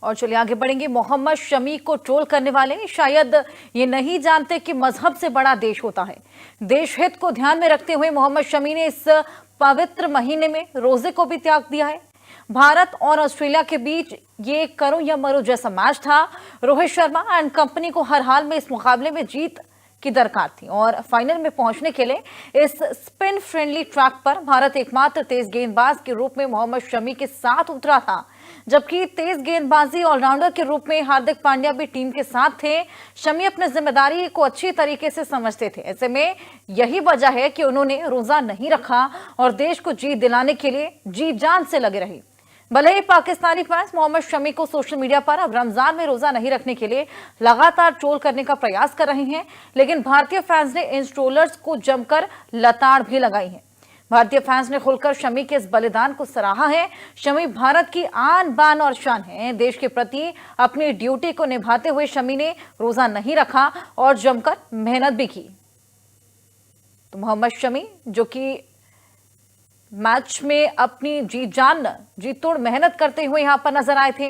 और चलिए आगे बढ़ेंगे। मोहम्मद शमी को ट्रोल करने वाले शायद ये नहीं जानते कि मजहब से बड़ा देश होता है। देश हित को ध्यान में रखते हुए मोहम्मद शमी ने इस पवित्र महीने में रोजे को भी त्याग दिया है। भारत और ऑस्ट्रेलिया के बीच ये करो या मरो जैसा मैच था। रोहित शर्मा एंड कंपनी को हर हाल में इस मुकाबले में जीत की दरकार थी और फाइनल में पहुंचने के लिए इस स्पिन फ्रेंडली ट्रैक पर भारत एकमात्र तेज गेंदबाज के रूप में मोहम्मद शमी के साथ उतरा था, जबकि तेज गेंदबाजी ऑलराउंडर के रूप में हार्दिक पांड्या भी टीम के साथ थे। शमी अपनी जिम्मेदारी को अच्छी तरीके से समझते थे। ऐसे में यही वजह है कि उन्होंने रोजा नहीं रखा और देश को जीत दिलाने के लिए जी जान से लगे रहे। भले ही पाकिस्तानी फैंस मोहम्मद शमी को सोशल मीडिया पर अब रमजान में रोजा नहीं रखने के लिए लगातार ट्रोल करने का प्रयास कर रहे हैं, लेकिन भारतीय फैंस ने इन ट्रोलर्स को जमकर लताड़ भी लगाई है। भारतीय फैंस ने खुलकर शमी के इस बलिदान को सराहा है। शमी भारत की आन बान और शान है। देश के प्रति अपनी ड्यूटी को निभाते हुए शमी ने रोजा नहीं रखा और जमकर मेहनत भी की। तो मोहम्मद शमी जो कि मैच में अपनी जी तोड़ मेहनत करते हुए यहां पर नजर आए थे,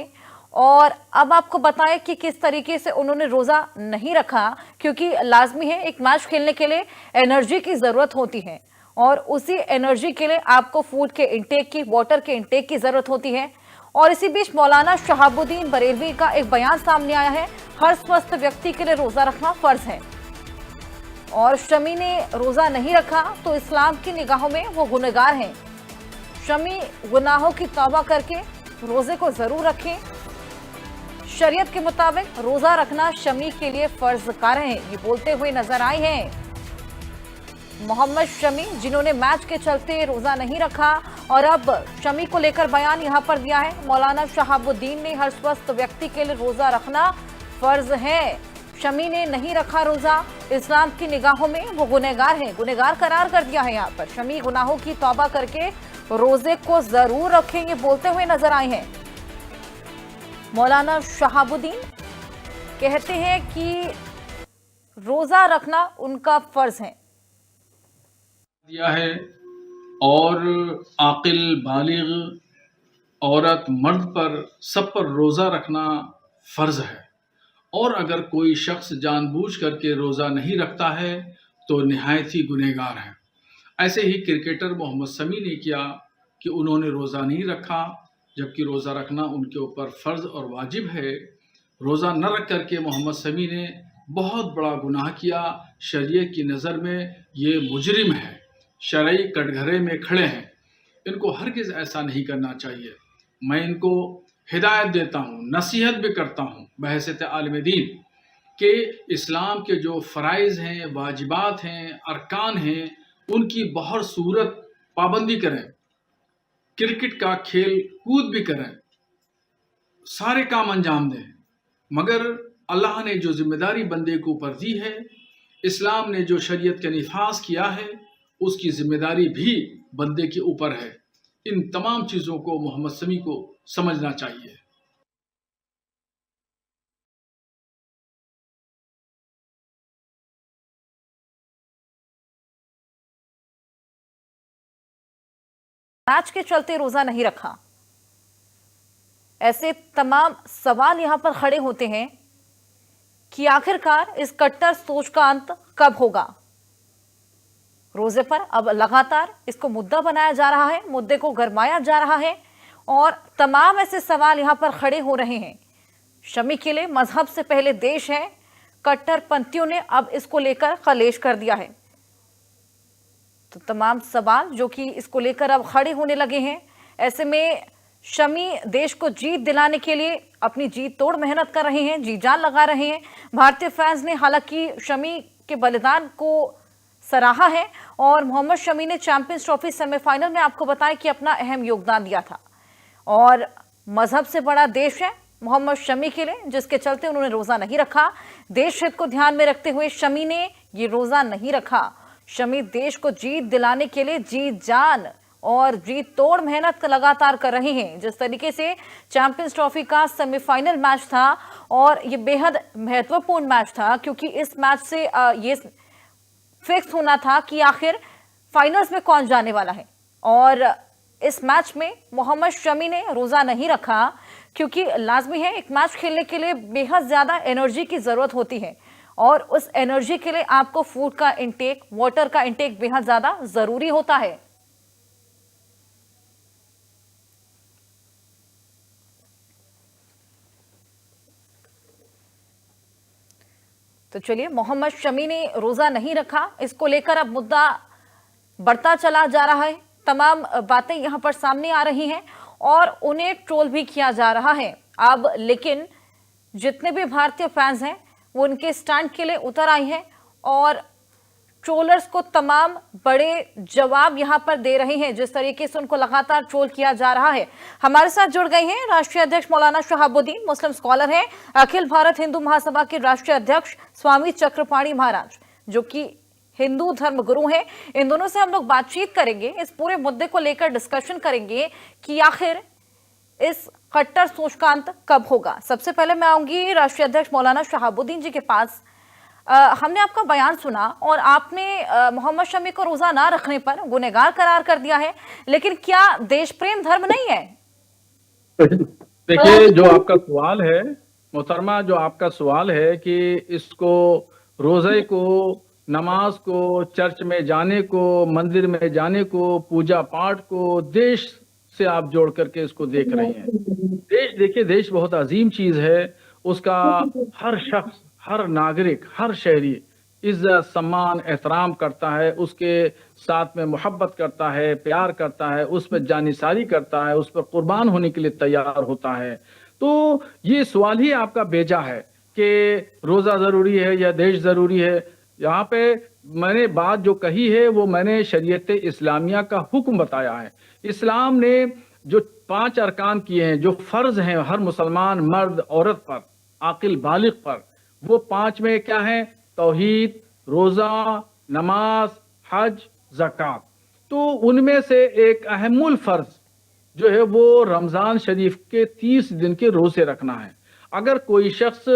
और अब आपको बताएं कि किस तरीके से उन्होंने रोजा नहीं रखा, क्योंकि लाजमी है एक मैच खेलने के लिए एनर्जी की जरूरत होती है और उसी एनर्जी के लिए आपको फूड के इंटेक की, वाटर के इंटेक की जरूरत होती है। और इसी बीच मौलाना शहाबुद्दीन बरेलवी का एक बयान सामने आया है, हर स्वस्थ व्यक्ति के लिए रोजा रखना फर्ज है। और शमी ने रोजा नहीं रखा तो इस्लाम की निगाहों में वो गुनहगार हैं। शमी गुनाहों की तौबा करके रोजे को जरूर रखें। शरीयत के मुताबिक रोजा रखना शमी के लिए फर्ज कार्य है, ये बोलते हुए नजर आए हैं मोहम्मद शमी, जिन्होंने मैच के चलते रोजा नहीं रखा। और अब शमी को लेकर बयान यहां पर दिया है मौलाना शहाबुद्दीन ने, हर स्वस्थ व्यक्ति के लिए रोजा रखना फर्ज है। शमी ने नहीं रखा रोजा, इस्लाम की निगाहों में वो गुनहगार हैं, गुनहगार करार कर दिया है। यहाँ पर शमी गुनाहों की तौबा करके रोजे को जरूर रखें, ये बोलते हुए नजर आए हैं। मौलाना शहाबुद्दीन कहते हैं कि रोजा रखना उनका फर्ज है। दिया है और आकिल बालिग औरत मर्द पर सब पर रोजा रखना फर्ज है। और अगर कोई शख्स जानबूझ करके रोज़ा नहीं रखता है तो निहायत ही गुनहगार है। ऐसे ही क्रिकेटर मोहम्मद शमी ने किया कि उन्होंने रोज़ा नहीं रखा, जबकि रोज़ा रखना उनके ऊपर फ़र्ज़ और वाजिब है। रोज़ा न रख करके मोहम्मद शमी ने बहुत बड़ा गुनाह किया। शरीयत की नज़र में ये मुजरिम है, शरई कटघरे में खड़े हैं। इनको हरगिज़ ऐसा नहीं करना चाहिए। मैं इनको हिदायत देता हूँ, नसीहत भी करता हूँ बहैसियत आलिम दीन के इस्लाम के जो फ़राइज़ हैं, वाजिबात हैं, अरकान हैं, उनकी बहुत सूरत पाबंदी करें। क्रिकेट का खेल कूद भी करें, सारे काम अंजाम दें, मगर अल्लाह ने जो जिम्मेदारी बंदे के ऊपर दी है, इस्लाम ने जो शरीयत का निफाज किया है, उसकी जिम्मेदारी भी बंदे के ऊपर है। इन तमाम चीज़ों को मोहम्मद शमी को समझना चाहिए। मैच के चलते रोजा नहीं रखा, ऐसे तमाम सवाल यहां पर खड़े होते हैं कि आखिरकार इस कट्टर सोच का अंत कब होगा। रोजे पर अब लगातार इसको मुद्दा बनाया जा रहा है, मुद्दे को गरमाया जा रहा है और तमाम ऐसे सवाल यहां पर खड़े हो रहे हैं। शमी के लिए मजहब से पहले देश है, कट्टरपंथियों ने अब इसको लेकर कलेश कर दिया है। तो तमाम सवाल जो कि इसको लेकर अब खड़े होने लगे हैं। ऐसे में शमी देश को जीत दिलाने के लिए अपनी जी तोड़ मेहनत कर रहे हैं, जी जान लगा रहे हैं। भारतीय फैंस ने हालांकि शमी के बलिदान को सराहा है और मोहम्मद शमी ने चैंपियंस ट्रॉफी सेमीफाइनल में आपको बताया कि अपना अहम योगदान दिया था। और मजहब से बड़ा देश है मोहम्मद शमी के लिए, जिसके चलते उन्होंने रोजा नहीं रखा। देश हित को ध्यान में रखते हुए शमी ने ये रोजा नहीं रखा। शमी देश को जीत दिलाने के लिए जी जान और जी तोड़ मेहनत लगातार कर रहे हैं। जिस तरीके से चैंपियंस ट्रॉफी का सेमीफाइनल मैच था और ये बेहद महत्वपूर्ण मैच था, क्योंकि इस मैच से ये फिक्स होना था कि आखिर फाइनल्स में कौन जाने वाला है। और इस मैच में मोहम्मद शमी ने रोजा नहीं रखा, क्योंकि लाजमी है, एक मैच खेलने के लिए बेहद ज्यादा एनर्जी की जरूरत होती है और उस एनर्जी के लिए आपको फूड का इंटेक, वाटर का इंटेक बेहद ज्यादा जरूरी होता है। तो चलिए, मोहम्मद शमी ने रोजा नहीं रखा, इसको लेकर अब मुद्दा बढ़ता चला जा रहा है। तमाम बातें यहां पर सामने आ रही हैं और उन्हें ट्रोल भी किया जा रहा है। अब लेकिन जितने भी भारतीय फैंस हैं वो उनके स्टैंड के लिए उतर आई हैं और ट्रोलर्स को तमाम बड़े जवाब यहां पर दे रहे हैं, जिस तरीके से उनको लगातार ट्रोल किया जा रहा है। हमारे साथ जुड़ गए हैं राष्ट्रीय अध्यक्ष मौलाना शहाबुद्दीन, मुस्लिम स्कॉलर हैं, अखिल भारत हिंदू महासभा के राष्ट्रीय अध्यक्ष स्वामी चक्रपाणी महाराज, जो कि हिंदू धर्म गुरु हैं। इन दोनों से हम लोग बातचीत करेंगे, इस पूरे मुद्दे को लेकर डिस्कशन करेंगे कि आखिर इस कट्टर सोच का अंत कब होगा। सबसे पहले मैं आऊंगी राष्ट्रीय अध्यक्ष मौलाना शहाबुद्दीन जी के पास। हमने आपका बयान सुना और आपने मोहम्मद शमी को रोजा ना रखने पर गुनहगार करार कर दिया है, लेकिन क्या देश प्रेम धर्म नहीं है? देखिए, जो आपका सवाल है मोहतरमा, जो आपका सवाल है कि इसको रोजे को, नमाज को, चर्च में जाने को, मंदिर में जाने को, पूजा पाठ को देश से आप जोड़ करके इसको देख रहे हैं। देश, देखिए, देश बहुत अजीम चीज है। उसका हर शख्स, हर नागरिक, हर शहरी इज्जत, सम्मान, एहतराम करता है, उसके साथ में मोहब्बत करता है, प्यार करता है, उस पर जानिसारी करता है, उस पर कुर्बान होने के लिए तैयार होता है। तो ये सवाल ही आपका बेजा है कि रोजा जरूरी है या देश जरूरी है। यहाँ पे मैंने बात जो कही है वो मैंने शरीयत इस्लामिया का हुक्म बताया है। इस्लाम ने जो 5 अरकान किए हैं, जो फर्ज हैं हर मुसलमान मर्द औरत पर, आकिल बालिग पर, वो 5 में क्या है? तौहीद, रोजा, नमाज, हज, ज़कात। तो उनमें से एक अहमुल फर्ज जो है वो रमजान शरीफ के 30 दिन के रोजे रखना है। अगर कोई शख्स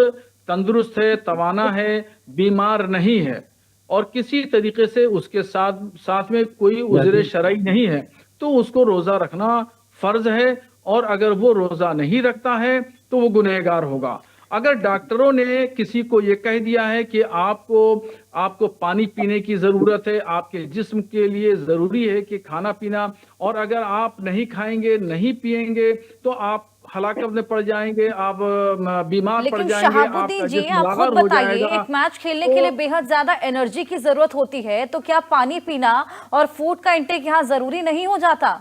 तंदुरुस्त है, तवाना है, बीमार नहीं है और किसी तरीके से उसके साथ में कोई उज़्र शरई नहीं है, तो उसको रोजा रखना फर्ज है। और अगर वो रोजा नहीं रखता है तो वो गुनहगार होगा। अगर डॉक्टरों ने किसी को ये कह दिया है कि आपको पानी पीने की जरूरत है, आपके जिस्म के लिए जरूरी है कि खाना पीना, और अगर आप नहीं खाएंगे, नहीं पिएंगे तो आप हलाकत में पड़ जाएंगे, आप बीमार पड़ जाएंगे। शहाबुद्दीन जी, आप खुद बताइए, एक मैच खेलने के लिए बेहद ज्यादा एनर्जी की जरूरत होती है, तो क्या पानी पीना और फूड का इंटेक यहाँ जरूरी नहीं हो जाता?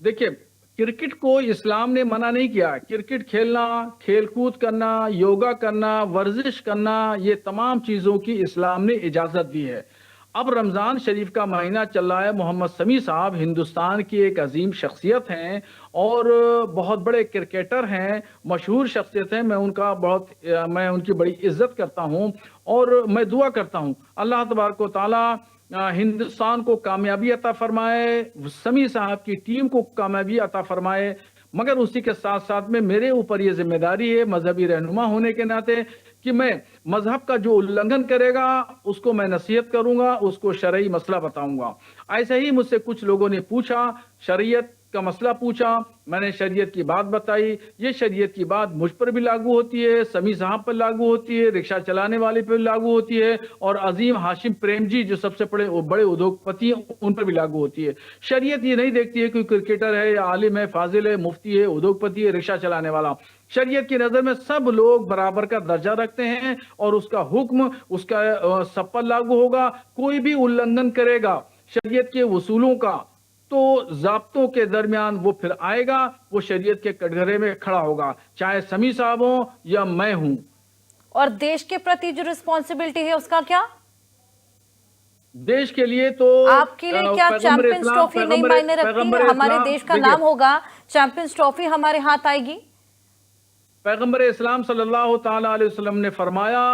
देखिए, क्रिकेट को इस्लाम ने मना नहीं किया। क्रिकेट खेलना, खेलकूद करना, योगा करना, वर्जिश करना, ये तमाम चीजों की इस्लाम ने इजाजत दी है। अब रमजान शरीफ का महीना चल रहा है। मोहम्मद शमी साहब हिंदुस्तान की एक अजीम शख्सियत हैं और बहुत बड़े क्रिकेटर हैं, मशहूर शख्सियत हैं। मैं उनकी बड़ी इज्जत करता हूं और मैं दुआ करता हूं अल्लाह तबारक व तआला हिंदुस्तान को कामयाबी अता फरमाए, शमी साहब की टीम को कामयाबी अता फरमाए। मगर उसी के साथ साथ में मेरे ऊपर ये जिम्मेदारी है मजहबी रहनुमा होने के नाते कि मैं मजहब का जो उल्लंघन करेगा उसको मैं नसीहत करूंगा, उसको शरई मसला बताऊंगा। ऐसे ही मुझसे कुछ लोगों ने पूछा, शरीयत का मसला पूछा, मैंने शरीयत की बात बताई। ये शरीयत की बात मुझ पर भी लागू होती है, शमी साहब पर लागू होती है, रिक्शा चलाने वाले पर लागू होती है, और अजीम हाशिम प्रेम जी जो सबसे बड़े उद्योगपति हैं उन पर भी लागू होती है। शरीयत ये नहीं देखती है कि क्रिकेटर है या आलिम है, फाजिल है, मुफ्ती है, उद्योगपति है, रिक्शा चलाने वाला। शरीयत की नजर में सब लोग बराबर का दर्जा रखते हैं और उसका हुक्म उसका सब पर लागू होगा। कोई भी उल्लंघन करेगा शरीयत के उसूलों का तो ज़ाब्तों के दरमियान वो फिर आएगा, वो शरीयत के कटघरे में खड़ा होगा, चाहे शमी साहब हो या मैं हूं। और देश के प्रति जो रिस्पॉन्सिबिलिटी है उसका क्या? देश के लिए तो आपके लिए क्या चैंपियंस ट्रॉफी नहीं मायने रखती है? हमारे देश का नाम होगा, चैंपियंस ट्रॉफी हमारे हाथ आएगी। पैगंबर इस्लाम सल्लल्लाहु ताला अलैहि वसल्लम ने फरमाया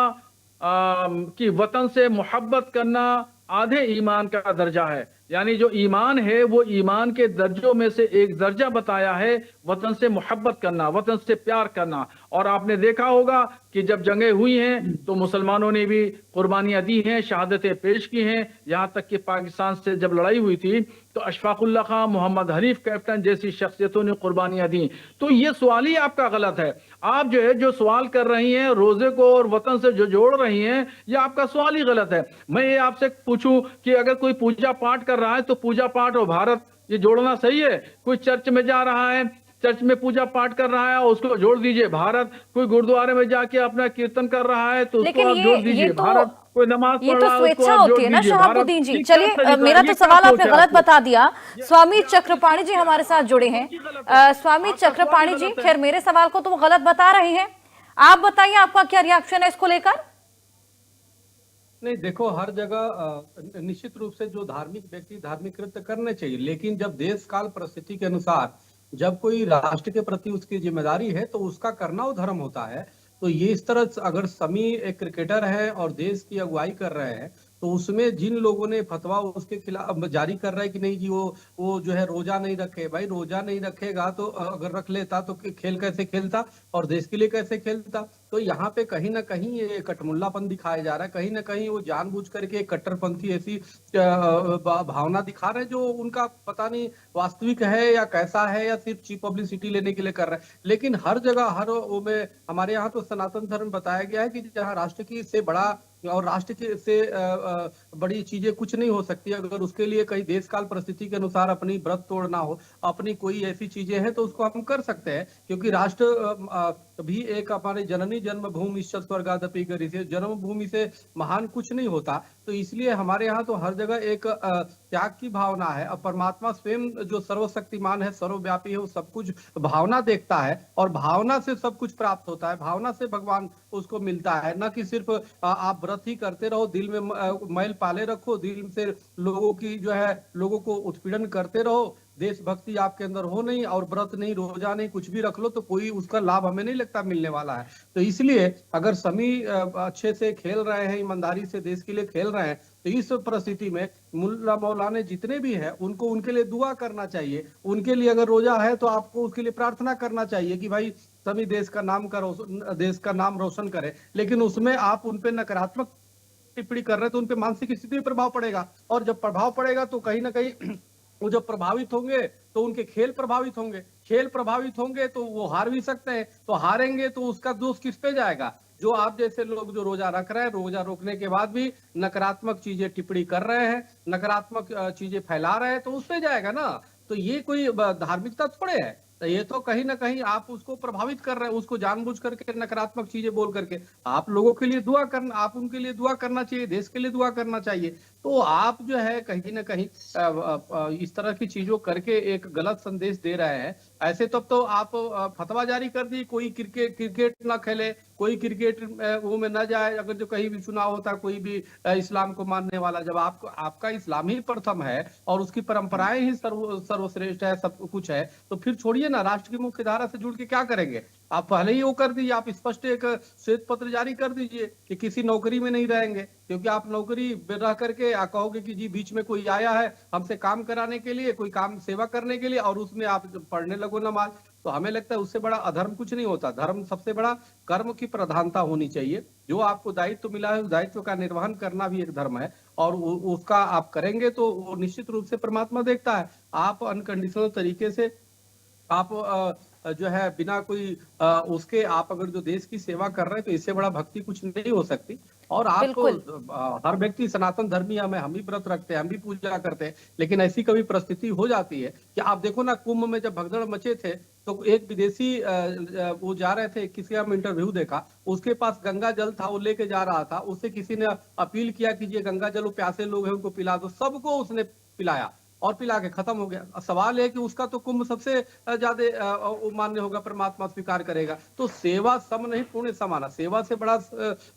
कि वतन से मोहब्बत करना आधे ईमान का दर्जा है। यानी जो ईमान है वो ईमान के दर्जों में से एक दर्जा बताया है वतन से मोहब्बत करना, वतन से प्यार करना। और आपने देखा होगा कि जब जंगें हुई हैं तो मुसलमानों ने भी कुर्बानियां दी हैं, शहादतें पेश की हैं। यहाँ तक कि पाकिस्तान से जब लड़ाई हुई थी तो अशफाकुल्ला खां, मोहम्मद हनीफ कैप्टन जैसी शख्सियतों ने कुर्बानियां दी। तो ये सवाल ही आपका गलत है। आप जो है जो सवाल कर रही हैं रोजे को और वतन से जो जोड़ रही हैं, ये आपका सवाल ही गलत है। मैं ये आपसे पूछूं कि अगर कोई पूजा पाठ कर रहा है तो पूजा पाठ और भारत ये जोड़ना सही है? कोई चर्च में जा रहा है, चर्च में पूजा पाठ कर रहा है, उसको जोड़ दीजिए भारत। कोई गुरुद्वारे में जाके अपना कीर्तन कर रहा है तो उसको लेकिन आप जोड़ ये दीजिए तो भारत। कोई नमाज ये पढ़ तो रहा है उसको स्वेच्छा आप जोड़ होती है ना दीजिए भारत। शहाबुद्दीन जी। ये क्या चलिए तरीका है? मेरा ये तो क्या सवाल सोच आपने है गलत आपकी? बता दिया। स्वामी चक्रपाणी जी हमारे साथ जुड़े हैं। स्वामी आपका सवाल चक्रपाणी गलत जी, है। खैर मेरे सवाल को तो वो गलत बता रहे हैं, आप बताइए आपका क्या रिएक्शन है इसको लेकर। नहीं, देखो, हर जगह निश्चित रूप से जो धार्मिक व्यक्ति धार्मिक कृत्य करने चाहिए, लेकिन जब देश काल परिस्थिति के अनुसार जब कोई राष्ट्र के प्रति उसकी जिम्मेदारी है तो उसका करना वो धर्म होता है। तो ये इस तरह अगर समी एक क्रिकेटर है और देश की अगुवाई कर रहे हैं तो उसमें जिन लोगों ने फतवा उसके खिलाफ जारी कर रहा है कि नहीं जी वो जो है रोजा नहीं रखे, भाई रोजा नहीं रखेगा तो अगर रख लेता तो खेल कैसे खेलता और देश के लिए कैसे खेलता। तो यहाँ पे कहीं ना कहीं ये कटमुल्लापन दिखाया जा रहा है, कहीं ना कहीं वो जानबूझ करके कट्टरपंथी ऐसी भावना दिखा रहे हैं जो उनका पता नहीं वास्तविक है या कैसा है या सिर्फ चीप पब्लिसिटी लेने के लिए कर रहे हैं। लेकिन हर जगह हर वो में हमारे यहाँ तो सनातन धर्म बताया गया है कि जहाँ राष्ट्र की से बड़ा और राष्ट्र के से बड़ी चीजें कुछ नहीं हो सकती। अगर उसके लिए कहीं देश काल परिस्थिति के अनुसार अपनी व्रत तोड़ना हो, अपनी कोई ऐसी चीजें हैं तो उसको हम कर सकते हैं, क्योंकि राष्ट्र भी एक हमारे जननी जन्मभूमि स्वर्गादपि गरीयसी, जन्मभूमि से महान कुछ नहीं होता। तो इसलिए हमारे यहाँ तो हर जगह एक त्याग की भावना है। और परमात्मा स्वयं जो सर्वशक्तिमान है, सर्वव्यापी है, वो सब कुछ भावना देखता है और भावना से सब कुछ प्राप्त होता है, भावना से भगवान उसको मिलता है। न कि सिर्फ आप व्रत ही करते रहो, दिल में मैल पाले रखो, दिल से लोगों की जो है लोगों को उत्पीड़न करते रहो, देशभक्ति आपके अंदर हो नहीं और व्रत नहीं, रोजा नहीं, कुछ भी रख लो तो कोई उसका लाभ हमें नहीं लगता मिलने वाला है। तो इसलिए अगर सभी अच्छे से खेल रहे हैं, ईमानदारी से देश के लिए खेल रहे हैं, तो इस परिस्थिति में मुल्ला मौलाने जितने भी हैं उनको उनके लिए दुआ करना चाहिए। उनके लिए अगर रोजा है तो आपको उसके लिए प्रार्थना करना चाहिए कि भाई सभी देश का नाम रोशन करे। लेकिन उसमें आप उन पे नकारात्मक टिप्पणी कर रहे हैं तो उन पे मानसिक स्थिति में प्रभाव पड़ेगा, और जब प्रभाव पड़ेगा तो कहीं ना कहीं वो जब प्रभावित होंगे तो उनके खेल प्रभावित होंगे, खेल प्रभावित होंगे तो वो हार भी सकते हैं, तो हारेंगे तो उसका दोष किस पे जाएगा? जो आप जैसे लोग जो रोजा रख रहे हैं, रोजा रोकने के बाद भी नकारात्मक चीजें टिप्पणी कर रहे हैं, नकारात्मक चीजें फैला रहे हैं, तो उस पे जाएगा ना। तो ये कोई धार्मिकता थोड़े है, तो ये तो कहीं ना कहीं आप उसको प्रभावित कर रहे हैं, उसको जानबूझ करके नकारात्मक चीजें बोल करके। आप लोगों के लिए दुआ करना, आप उनके लिए दुआ करना चाहिए, देश के लिए दुआ करना चाहिए। तो आप जो है कहीं ना कहीं इस तरह की चीजों करके एक गलत संदेश दे रहे हैं। ऐसे तब तो आप फतवा जारी कर दी कोई क्रिकेट ना खेले, कोई क्रिकेट वो में ना जाए, अगर जो कहीं भी चुनाव होता कोई भी इस्लाम को मानने वाला, जब आपका इस्लाम ही प्रथम है और उसकी परंपराएं ही सर्वश्रेष्ठ है, सब कुछ है, तो फिर छोड़िए ना, राष्ट्र की मुख्य धारा से जुड़ के क्या करेंगे? आप पहले ही वो कर दीजिए, आप स्पष्ट एक श्वेत पत्र जारी कर दीजिए कि किसी नौकरी में नहीं रहेंगे, क्योंकि आप नौकरी रह करके कहोगे कि जी बीच में कोई आया है हमसे काम कराने के लिए, कोई काम सेवा करने के लिए, और उसमें आप पढ़ने लगो नमाज, तो हमें लगता है उससे बड़ा अधर्म कुछ नहीं होता। धर्म सबसे बड़ा कर्म की प्रधानता होनी चाहिए। जो आपको दायित्व मिला है उस दायित्व का निर्वहन करना भी एक धर्म है, और उसका आप करेंगे तो वो निश्चित रूप से परमात्मा देखता है। आप अनकंडीशनल तरीके से आप जो है बिना कोई उसके आप अगर जो देश की सेवा कर रहे हैं तो इससे बड़ा भक्ति कुछ नहीं हो सकती। और आप तो हर व्यक्ति सनातन धर्मी हम भी व्रत रखते हैं, हम भी पूजा करते हैं, लेकिन ऐसी कभी परिस्थिति हो जाती है कि आप देखो ना, कुंभ में जब भगदड़ मचे थे तो एक विदेशी वो जा रहे थे, किसी का इंटरव्यू देखा, उसके पास गंगा जल था, वो लेके जा रहा था, उससे किसी ने अपील किया कि ये गंगा जल प्यासे लोग हैं उनको पिला दो, सबको उसने पिलाया और पिला के खत्म हो गया। सवाल है कि उसका तो कुंभ सबसे ज्यादा मान्य होगा, परमात्मा स्वीकार करेगा। तो सेवा सम नहीं पुण्य समाना, सेवा से बड़ा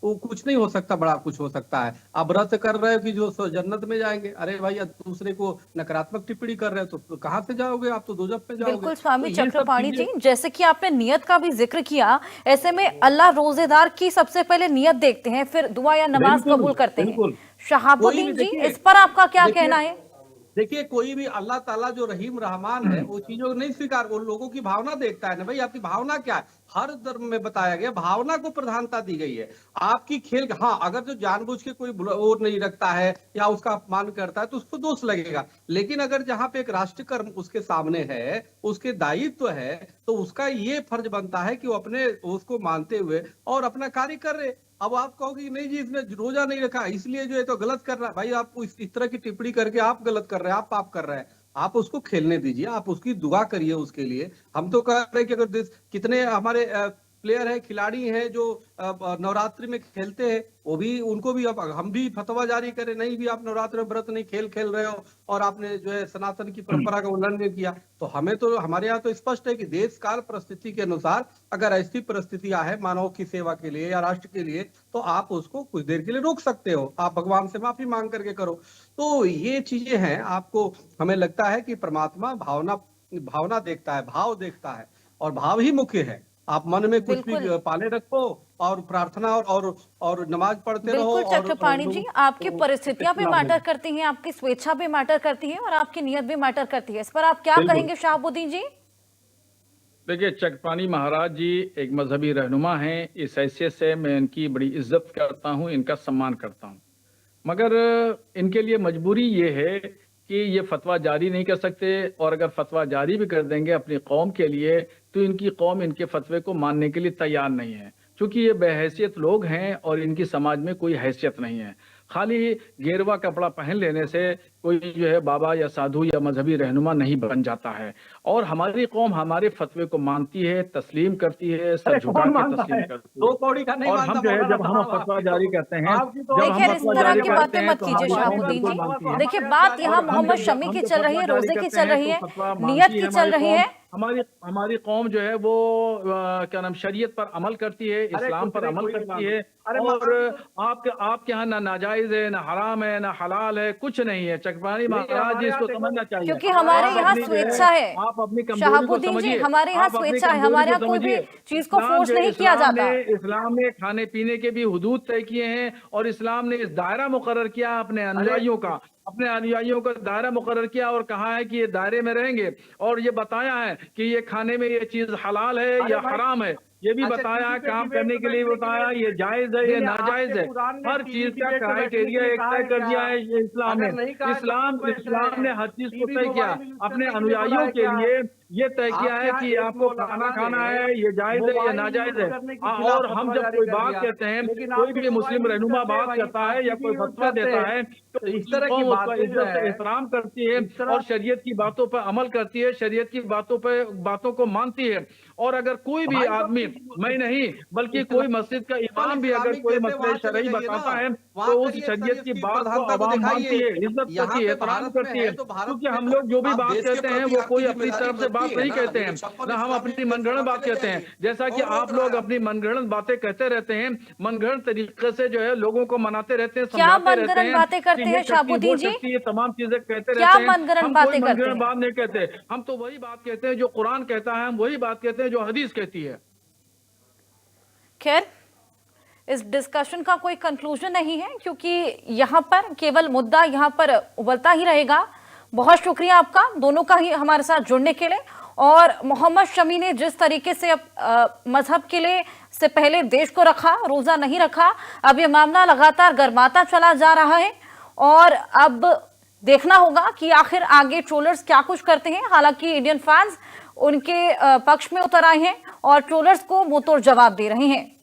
वो कुछ नहीं हो सकता, बड़ा कुछ हो सकता है। आप व्रत कर रहे हो कि जो जन्नत में जाएंगे, अरे भाई दूसरे को नकारात्मक टिप्पणी कर रहे हो तो कहाँ से जाओगे आप? तो दोजख पे जाओगे। बिल्कुल स्वामी चक्रपाणी जी, जैसे कि आपने नियत का भी जिक्र किया, ऐसे में अल्लाह रोजेदार की सबसे पहले नियत देखते हैं, फिर दुआ या नमाज कबूल करते हैं। शहाबुद्दीन जी, इस पर आपका क्या कहना है? देखिए कोई भी अल्लाह ताला जो रहीम रहमान है वो चीजों को नहीं स्वीकार, वो लोगों की भावना देखता है ना भाई, आपकी भावना क्या है। हर धर्म में बताया गया भावना को प्रधानता दी गई है। आपकी खेल, हाँ अगर जो जानबूझ के कोई वो नहीं रखता है या उसका अपमान करता है तो उसको दोष लगेगा, लेकिन अगर जहां पे एक राष्ट्र कर्म उसके सामने है, उसके दायित्व है, तो उसका ये फर्ज बनता है कि वो अपने उसको मानते हुए और अपना कार्य कर रहे। अब आप कहोगे कि नहीं जी इसने रोजा नहीं रखा इसलिए जो है तो गलत कर रहा है, भाई आपको इस तरह की टिप्पणी करके आप गलत कर रहे हैं, आप पाप कर रहे हैं। आप उसको खेलने दीजिए, आप उसकी दुआ करिए उसके लिए। हम तो कह रहे हैं कि अगर कितने हमारे प्लेयर है, खिलाड़ी हैं जो नवरात्रि में खेलते हैं, वो भी उनको भी अब हम भी फतवा जारी करें, नहीं भी आप नवरात्रि में व्रत नहीं खेल रहे हो और आपने जो है सनातन की परंपरा का उल्लंघन किया, तो हमें तो हमारे यहाँ तो स्पष्ट है कि देश काल परिस्थिति के अनुसार अगर ऐसी परिस्थितियां है मानव की सेवा के लिए या राष्ट्र के लिए, तो आप उसको कुछ देर के लिए रोक सकते हो, आप भगवान से माफी मांग करके करो। तो ये चीजें हैं, आपको हमें लगता है कि परमात्मा भावना देखता है, भाव देखता है, और भाव ही मुख्य है। आप मन में कुछ भी बिल्कुल पाले रखो और प्रार्थना और नमाज पढ़ते रहो। बिल्कुल चक्रपाणी जी, आपकी परिस्थितियां भी इस्लाम मैटर में करती हैं, आपकी स्वेच्छा भी मैटर करती है और आपकी नियत भी मैटर करती है। इस पर आप क्या बिल्कुल। कहेंगे शहाबुद्दीन जी? देखिए, चक्रपाणी महाराज जी एक मजहबी रहनुमा हैं। इस हैसियत से मैं इनकी बड़ी इज्जत करता हूं, इनका सम्मान करता हूं, मगर इनके लिए मजबूरी ये है कि ये फतवा जारी नहीं कर सकते, और अगर फतवा जारी भी कर देंगे अपनी कौम के लिए तो इनकी कौम इनके फतवे को मानने के लिए तैयार नहीं है, क्योंकि ये बेहैसियत लोग हैं और इनकी समाज में कोई हैसियत नहीं है। खाली गेरुआ कपड़ा पहन लेने से कोई जो है बाबा या साधु या मजहबी रहनुमा नहीं बन जाता है। और हमारी कौम हमारे फतवे को मानती है, तस्लीम करती है, सर झुका के तस्लीम करती है। दो कौड़ी का नहीं और मानता हम जो है जब हम मौलाना फतवा साहब, जारी करते हैं, आपकी तो- जब हम देखिए इस फतवा तरह जारी की करते बातें हैं मत तो कीजिए हमारी कौम शहाबुद्दीन बिल्कुल जी। मानती है। देखिए बात यहाँ और हम मोहम्मद जब शमी की जब चल रही है, फतवा जारी रोजे की करते चल हैं रही तो है, फतवा नियत मानती की है चल रही है। हमारी कौम जो है वो क्या नाम शरीयत पर अमल करती है, इस्लाम कुछ पर नहीं, अमल कोई नहीं करती है। अरे और आपके यहाँ ना नाजायज है, ना हराम है, ना हलाल है, कुछ नहीं है। चक्रपाणी महाराज जी इसको समझना चाहिए। क्योंकि हमारे आप यहाँ अपनी जो है, स्वेच्छा है आप अपनी कमजोरी को शहाबुद्दीन जी, समझिए, हमारे यहाँ आप अपनी स्वेच्छा है, कमजोरी हमारे को यहाँ कोई भी समझिए। चीज को फोर्स नहीं किया जाता। इस्लाम ने खाने पीने के भी हुदूद तय किए हैं, और इस्लाम ने इस दायरा मुकर्रर किया अपने अनुयायियों का, दायरा मुकर्रर किया और कहा है कि ये दायरे में रहेंगे, और ये बताया है कि ये खाने में ये चीज हलाल है या हराम है, ये भी बताया है। काम करने के लिए बताया, ये जायज है, ये नाजायज है, हर चीज का क्राइटेरिया एक तय कर दिया है ये इस्लाम ने। इस्लाम ने हर चीज को तय किया अपने अनुयायियों के लिए, ये तय किया है कि आपको खाना खाना है, ये जायज है या नाजायज है। और हम जब कोई बात कहते हैं, कोई भी मुस्लिम रहनुमा बात करता है या कोई फतवा देता है, तो इस तरह की उसका इज्जत से एहतराम करती है और शरीयत की बातों पर अमल करती है, शरीयत की बातों को मानती है। और अगर कोई भी आदमी, मैं नहीं बल्कि कोई मस्जिद का इमाम भी अगर कोई मसले शरई बताता है तो उस शरीयत की बात को अवाम मानती है, इज्जत करती है, एहतराम करती है। क्योंकि हम लोग जो भी बात कहते हैं वो कोई अपनी तरफ से बात नहीं कहते हैं, ना हम अपनी मनगढ़ंत बात कहते हैं। जैसा कि आप लोग अपनी मनगढ़ंत बातें कहते रहते हैं, मनगढ़ंत तरीके से जो है लोगों को मनाते रहते हैं, क्या समझाते रहते मनगढ़ंत हैं, बातें करते हैं शहाबुद्दीन जी? ये तमाम चीजें कहते क्या रहते हैं। मनगढ़ंत हम बातें कोई करते मनगढ़ंत हैं? बात नहीं कहते, हम तो वही बात कहते हैं जो कुरान कहता है, हम वही बात कहते हैं जो हदीस कहती है। खैर इस डिस्कशन का कोई कंक्लूजन नहीं है, क्योंकि यहाँ पर केवल मुद्दा यहाँ पर उबलता ही रहेगा। बहुत शुक्रिया आपका दोनों का ही हमारे साथ जुड़ने के लिए। और मोहम्मद शमी ने जिस तरीके से मजहब के लिए से पहले देश को रखा, रोजा नहीं रखा, अब ये मामला लगातार गर्माता चला जा रहा है और अब देखना होगा कि आखिर आगे ट्रोलर्स क्या कुछ करते हैं। हालांकि इंडियन फैंस उनके पक्ष में उतर आए हैं और ट्रोलर्स को मुंहतोड़ जवाब दे रहे हैं।